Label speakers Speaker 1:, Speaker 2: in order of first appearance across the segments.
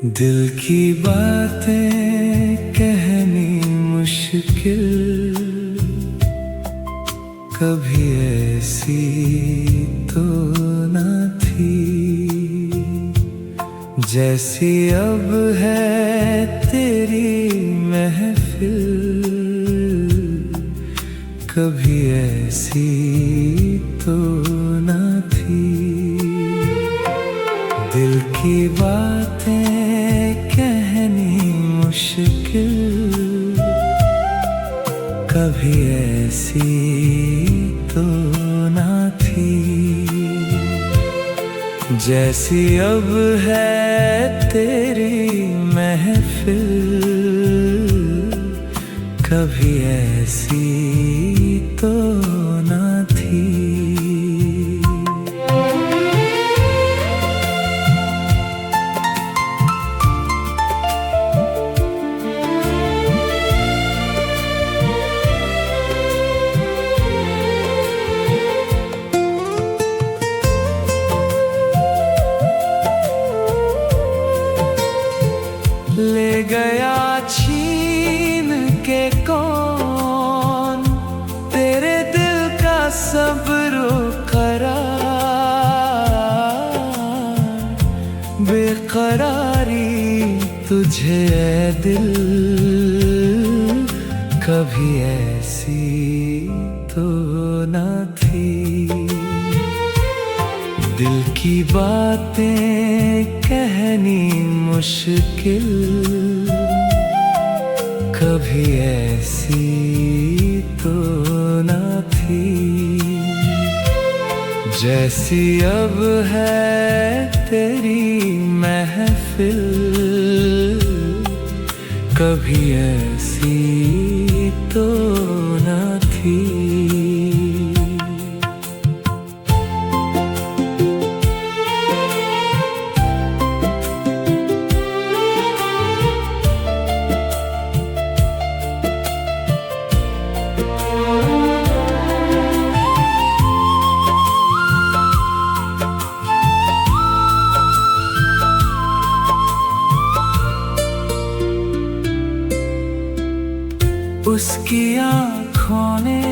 Speaker 1: दिल की बातें कहनी मुश्किल, कभी ऐसी तो न थी जैसी अब है तेरी महफिल। कभी ऐसी तो न थी। दिल की बातें कहनी मुश्किल, कभी ऐसी तो न थी जैसी अब है तेरी महफिल। कभी ऐसी तो न थी। ले गया छीन के कौन तेरे दिल का सब्र करार। बेकरारी तुझे ऐ दिल, कभी ऐसी तो न थी। दिल की बातें कहनी मुश्किल, कभी ऐसी तो न थी जैसी अब है तेरी महफिल। कभी ऐसी तो न थी। उसकी आँखों ने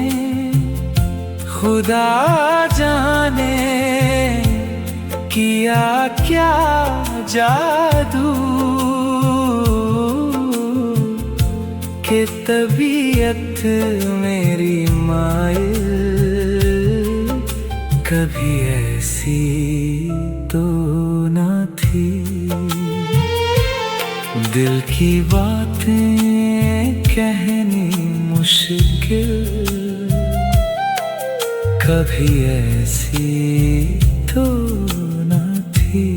Speaker 1: खुदा जाने किया क्या जादू, कि तबीयत मेरी माइल। कभी ऐसी तो न थी। दिल की बातें कहनी मुश्किल, कभी ऐसी तो न थी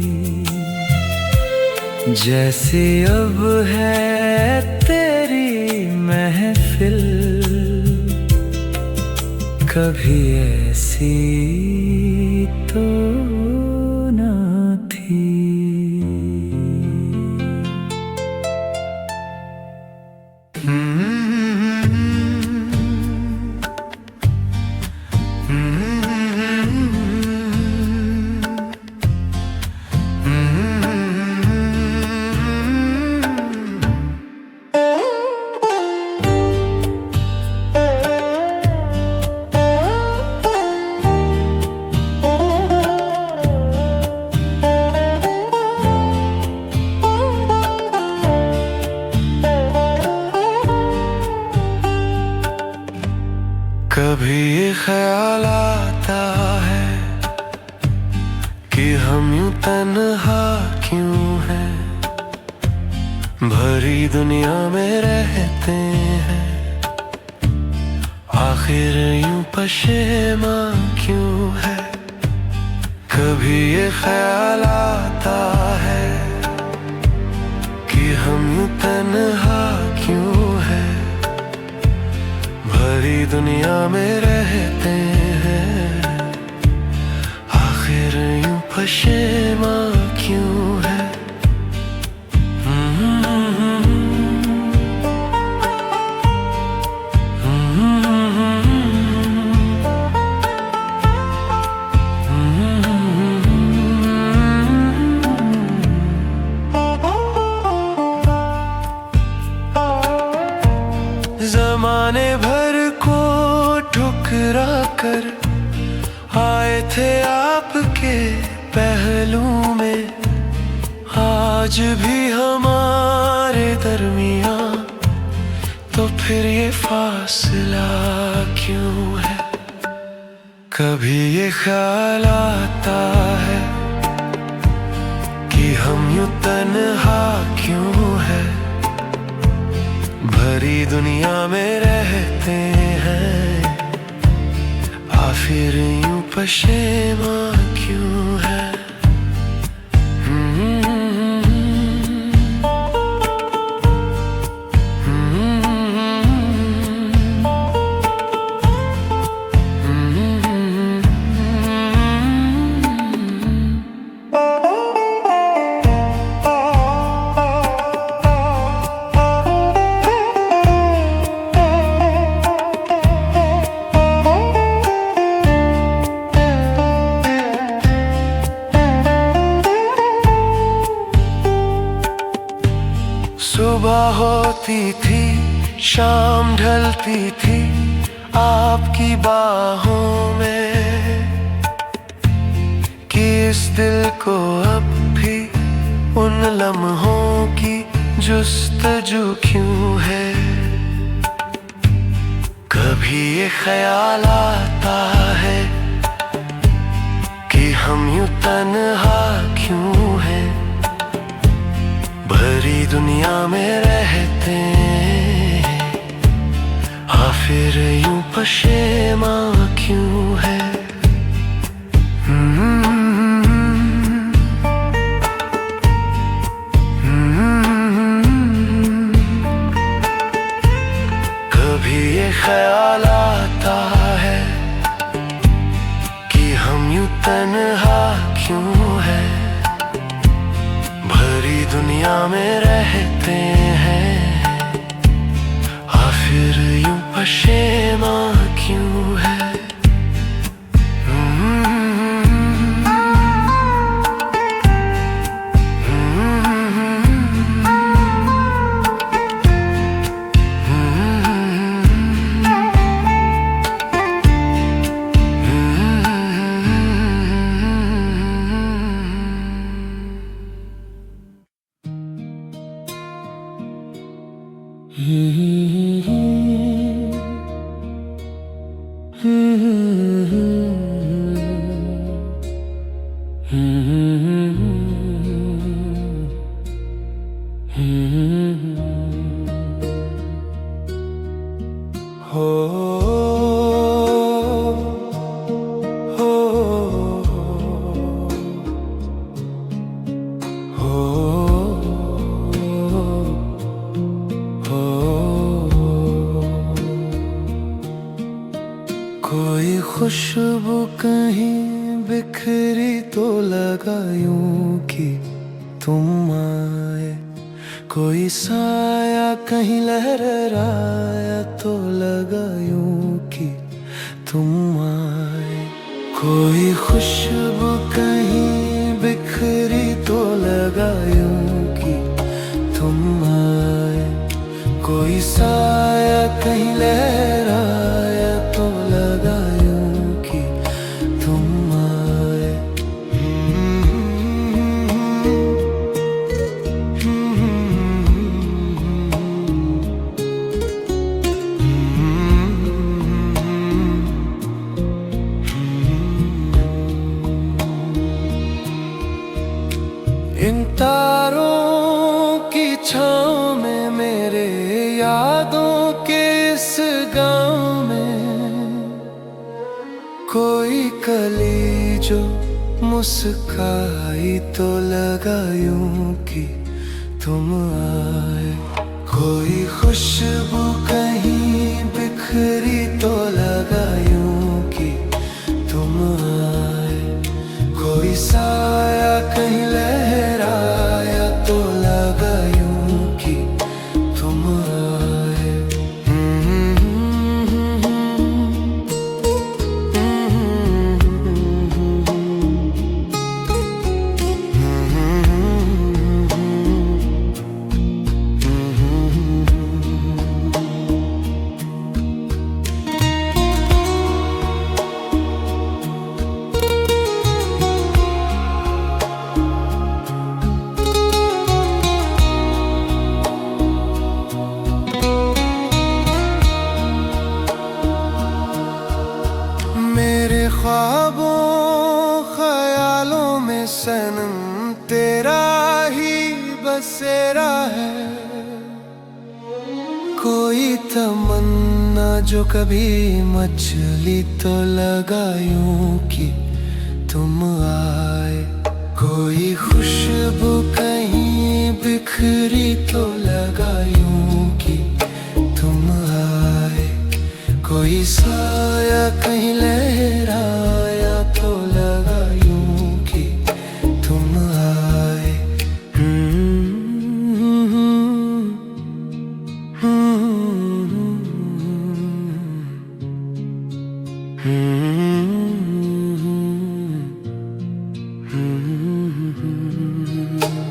Speaker 1: जैसे अब है तेरी महफिल। कभी ऐसी तो न थी। कभी ये ख्याल आता है कि हम यूं तन्हा क्यों हैं, भरी दुनिया में रहते हैं, आखिर यूं पशेमा क्यों है। कभी ये ख्याल आता है कि हम यूं तन्हा क्यों हैं, भरी दुनिया में रहते हैं, आखिर यूं पशेमा क्यों है। ठुकरा कर आए थे आपके पहलू में, आज भी हमारे दरमियां, तो फिर ये फासला क्यों है? कभी ये ख्याल आता है कि हम यूं तन्हा क्यों है, भरी दुनिया में रहते हैं, आखिर यूं पशेमा क्यों है? सुबह होती थी, शाम ढलती थी आपकी बाहों में, कि इस दिल को अब भी उन लम्हों की जुस्तजू क्यों है? कभी ये ख्याल आता है कि हम यूं तन्हा क्यों हैं, भरी दुनिया में रहते हैं, आखिर यूं पशेमा क्यों है? कभी ये ख्याल आता है कि हम यूं तन्हा क्यों है, भरी दुनिया में रहते हैं, आखिर यूं पशेमा क्यों है? कोई खुशबू कहीं बिखरी तो लगा यूं कि तुम आए, कोई साया कहीं लहराया तो लगा यूं कि तुम आए, कोई खुशबू कहीं बिखरी तो लगा यूं कि तुम आए, कोई साया कहीं लहराया तो लगा यूं कि तुम आए। इन तारों की छाँव में मेरे यादों के इस गाँव में कोई कली जो मुस्काई तो लगा यूं कि तुम आए, कोई खुशबू कहीं बिखरी तो लगा यूं कि तुम आए, कोई साया कहीं लहराया तो लगा यूं कि तुम आए। सनम तेरा ही बसेरा है। कोई तमन्ना जो कभी मचली तो लगा यूं कि तुम आए। कोई खुशबू कहीं बिखरी तो लगा यूं कि तुम आए। कोई साया कहीं लहराया तो लगा यूं कि तुम आए।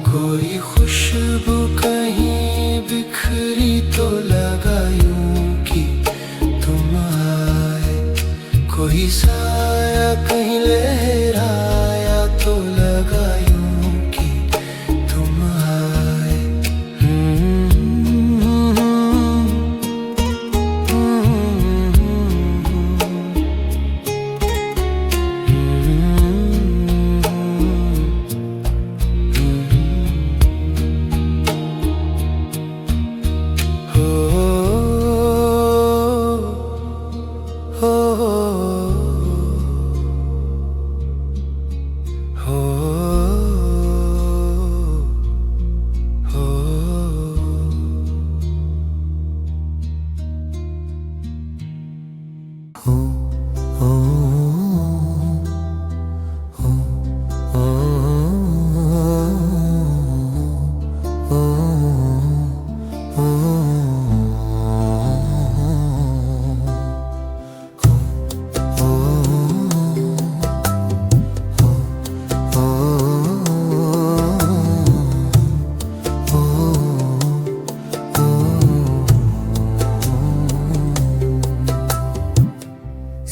Speaker 1: कोई खुशबू कहीं बिखरी तो लगा यूं कि तुम आए। कोई साया कहीं लहराया तो लगा यूं कि तुम आए।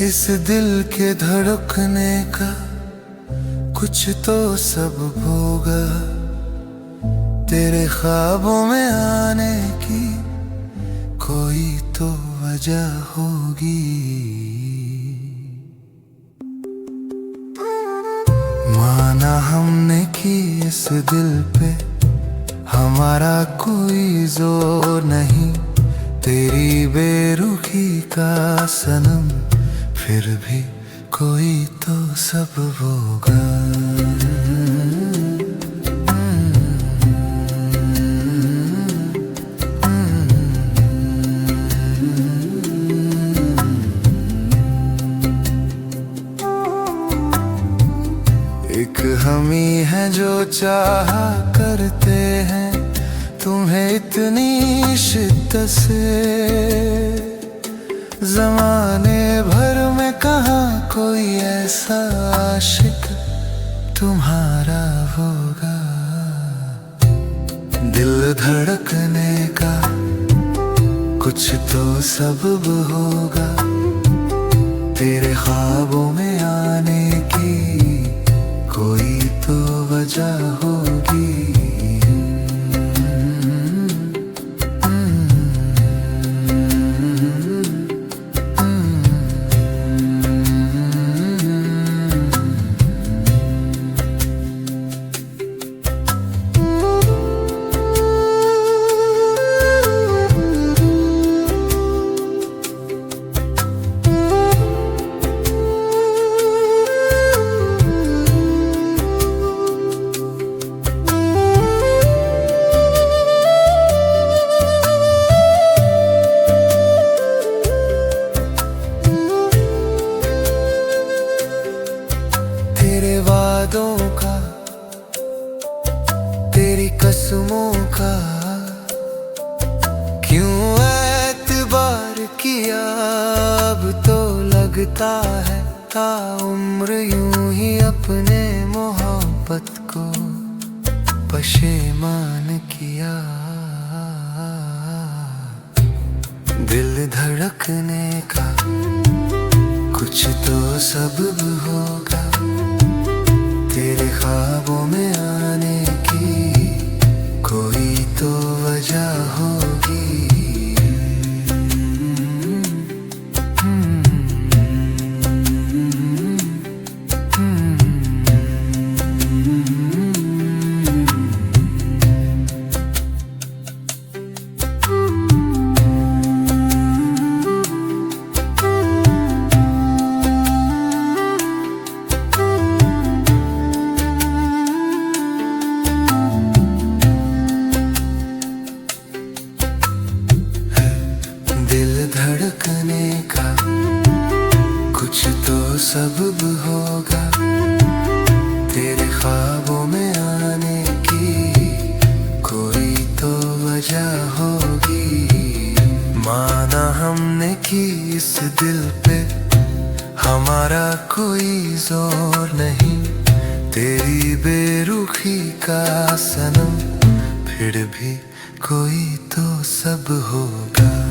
Speaker 1: इस दिल के धड़कने का कुछ तो सबब होगा। तेरे ख्वाबों में आने की कोई तो वजह होगी। माना हमने कि इस दिल पे हमारा कोई जोर नहीं। तेरी बेरुखी का सनम फिर भी कोई तो सबब होगा। एक हमी है जो चाहा करते हैं तुम्हें इतनी शिद्दत से। ज़माने भर में कहाँ कोई ऐसा आशिक तुम्हारा होगा। दिल धड़कने का कुछ तो सबब होगा। तेरे ख्वाबों में आने की कोई तो वजह होगी। तेरे वादों का तेरी कसमों का क्यों एतबार किया। अब तो लगता है ताउम्र यूं ही अपने मोहब्बत को पशेमान किया। दिल धड़कने का कुछ तो सबब होगा। तेरे ख्वाबों में आने की कोई तो वजह होगी। दिल पे हमारा कोई जोर नहीं, तेरी बेरुखी का सनम, फिर भी कोई तो सब होगा।